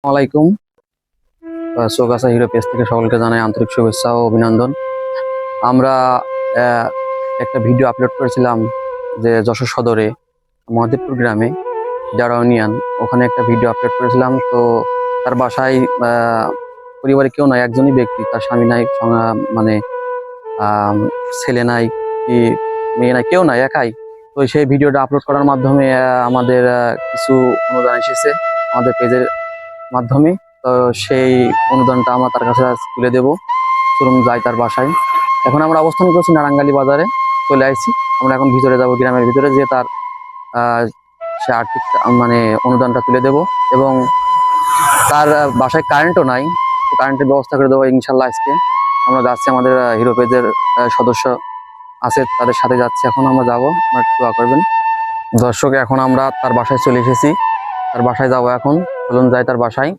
আসসালামাইকুম। Chaugachha hero page থেকে সকলকে জানাই আন্তরিক শুভেচ্ছা ও অভিনন্দন। আমরা আহ, একটা ভিডিও আপলোড করেছিলাম যে যশোর সদরে মহাদেবপুর গ্রামে যারা ইউনিয়ন, ওখানে একটা ভিডিও আপলোড করেছিলাম। তো তার বাসায় পরিবারে কেউ নাই, একজনই ব্যক্তি, তার স্বামী নাই, মানে আহ, ছেলে নাই, কি মেয়ে নাই, কেউ নাই, একাই। তো সেই ভিডিওটা আপলোড করার মাধ্যমে আমাদের কিছু অনুদান এসেছে আমাদের পেজের মাধ্যমে। তো সেই অনুদানটা আমরা তার কাছে আজ তুলে দেবো। চলুন যাই তার বাসায়। এখন আমরা অবস্থান করছি নারাঙ্গালি বাজারে, চলে আসছি। আমরা এখন ভিতরে যাব, গ্রামের ভিতরে, যে তার আহ, সে আর্থিক মানে অনুদানটা তুলে দেব। এবং তার বাসায় কারেন্টও নাই, তো কারেন্টের ব্যবস্থা করে দেবো ইনশাল্লাহ আজকে। আমরা যাচ্ছি, আমাদের হিরো পেজের সদস্য আছে, তাদের সাথে যাচ্ছি। এখন আমরা যাবো, আপনারা একটু দোয়া করবেন। দর্শক, এখন আমরা তার বাসায় চলে এসেছি, তার বাসায় যাবো এখন। চলুন যাই তার বাসায়।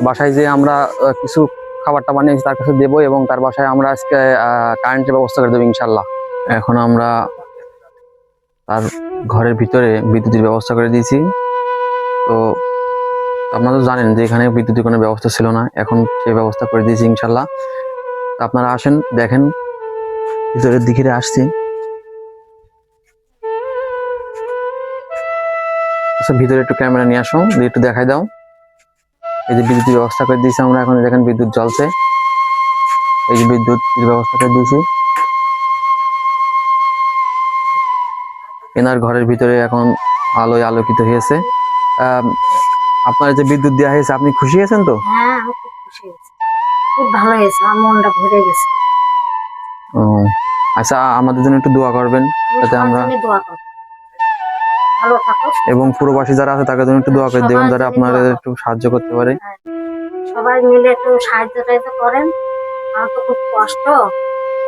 বাসায় যে আমরা কিছু খাবারটা বানিয়েছি তার কাছে দেবো, এবং তার বাসায় আমরা আজকে কারেন্টের ব্যবস্থা করে দেবো ইনশাল্লাহ। এখন আমরা তার ঘরের ভিতরে বিদ্যুতের ব্যবস্থা করে দিয়েছি। তো আপনারা তো জানেন যে এখানে বিদ্যুতের কোনো ব্যবস্থা ছিল না, এখন সেই ব্যবস্থা করে দিয়েছি ইনশাল্লাহ। আপনারা আসেন, দেখেন, ভিতরের দিকে আসছি। আচ্ছা, ভিতরে একটু ক্যামেরা নিয়ে আসো, দিয়ে একটু দেখাই দাও। এই যে বিদ্যুতের ব্যবস্থা করে দিয়েছি আমরা, এখন দেখেন বিদ্যুৎ জ্বলছে। এই যে বিদ্যুৎ ব্যবস্থা করে দিয়েছি। এনার ঘরের ভিতরে এখন আলোয় আলোকিত হয়েছে। আপনার যে বিদ্যুৎ দেওয়া হয়েছে, আপনি খুশি হয়েছেন তো? হ্যাঁ, আমি খুব খুশি হয়েছি, খুব ভালো হয়েছে, আমার মনটা ভরে গেছে। ও আচ্ছা, আমাদের জন্য একটু দোয়া করবেন যাতে আমরা, দোয়া করব, ভালো থাকো। এবং প্রবাসী যারা আছে তাদের জন্য একটু দোয়া করে দেবেন, যারা আপনাদের একটু সাহায্য করতে পারে। সবাই মিলে একটু সাহায্য টাহায্য করেন, আমার তো খুব কষ্ট,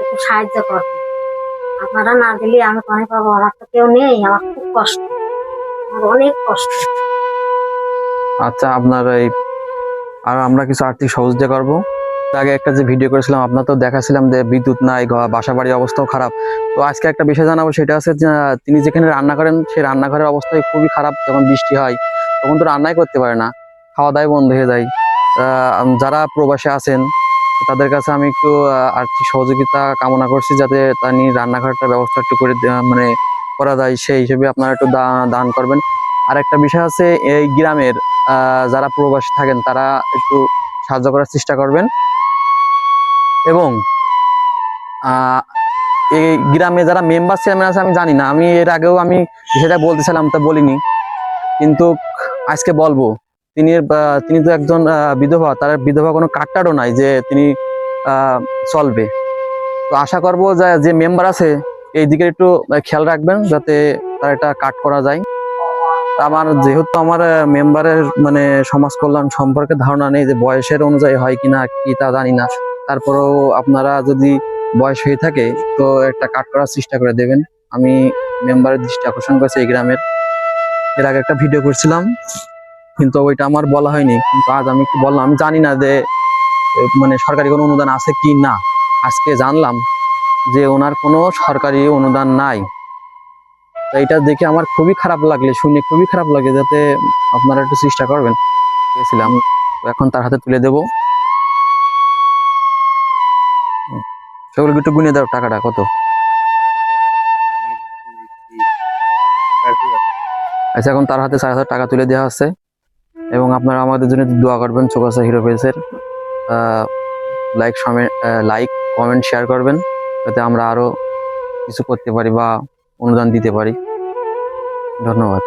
একটু সাহায্য করবেন। আপনারা না দিলে আমি কোনে পাবো? আমার তো কেউ নেই, আমার খুব কষ্ট, আমার অনেক কষ্ট। আচ্ছা, আপনার এই আর আমরা কিছু আর্থিক সহযোগিতা করবো। আগে একটা যে ভিডিও করেছিলাম, আপনার তো দেখাছিলাম যে বিদ্যুৎ নাই, বাসা বাড়ির অবস্থাও খারাপ। তো আজকে একটা বিষয় জানাবো, সেটা আছে যে তিনি যেখানে রান্না করেন সেই রান্নাঘরের অবস্থা খুবই খারাপ। যখন বৃষ্টি হয় তখন তো রান্নাই করতে পারে না, খাওয়া দাওয়া বন্ধ হয়ে যায়। যারা প্রবাসে আছেন তাদের কাছে আমি একটু আর্থিক সহযোগিতা কামনা করছি, যাতে তিনি রান্নাঘরটার ব্যবস্থা একটু করে মানে করা যায়, সেই হিসেবে আপনারা একটু দান করবেন। আর একটা বিষয় আছে, এই গ্রামের যারা প্রবাসী থাকেন তারা একটু সাহায্য করার চেষ্টা করবেন। এবং এই গ্রামে যারা মেম্বার চেয়ারম্যান আছে, আমি জানি না, আমি এর আগেও আমি সেটা বলতেছিলাম, তা বলিনি, কিন্তু আজকে বলবো। তিনি তো একজন বিধবা, তার বিধবা কোনো কার্ডটারও নাই যে তিনি চলবে। তো আশা করবো যে মেম্বার আছে এই দিকে একটু খেয়াল রাখবেন, যাতে তার একটা কার্ড করা যায়। আমার যেহেতু আমার মেম্বারের মানে সমাজ কল্যাণ সম্পর্কে ধারণা নেই, যে বয়সের অনুযায়ী হয় কিনা কি তা জানি না। তারপরেও আপনারা যদি বয়স হয়ে থাকে তো একটা কাট করার চেষ্টা করে দেবেন। আমি মেম্বারের দৃষ্টি আকর্ষণ করেছি এই গ্রামের। এর আগে একটা ভিডিও করছিলাম, কিন্তু ওইটা আমার বলা হয়নি, কিন্তু আজ আমি একটু বললাম। আমি জানি না যে মানে সরকারি কোনো অনুদান আছে কি না, আজকে জানলাম যে ওনার কোনো সরকারি অনুদান নাই। এটা দেখে আমার খুবই খারাপ লাগলে, শুনে খুবই খারাপ লাগে, যাতে আপনারা একটু চেষ্টা করবেন। গেছিলাম, এখন তার হাতে তুলে দেব। সেগুলো একটু গুনে দাও, টাকাটা কত। আচ্ছা, এখন তার হাতে 4,000 টাকা তুলে দেওয়া হচ্ছে। এবং আপনারা আমাদের জন্য দোয়া করবেন, চৌগাছা হিরো পেজের লাইক কমেন্ট শেয়ার করবেন, যাতে আমরা আরো কিছু করতে পারি বা অনুদান দিতে পারি। ধন্যবাদ।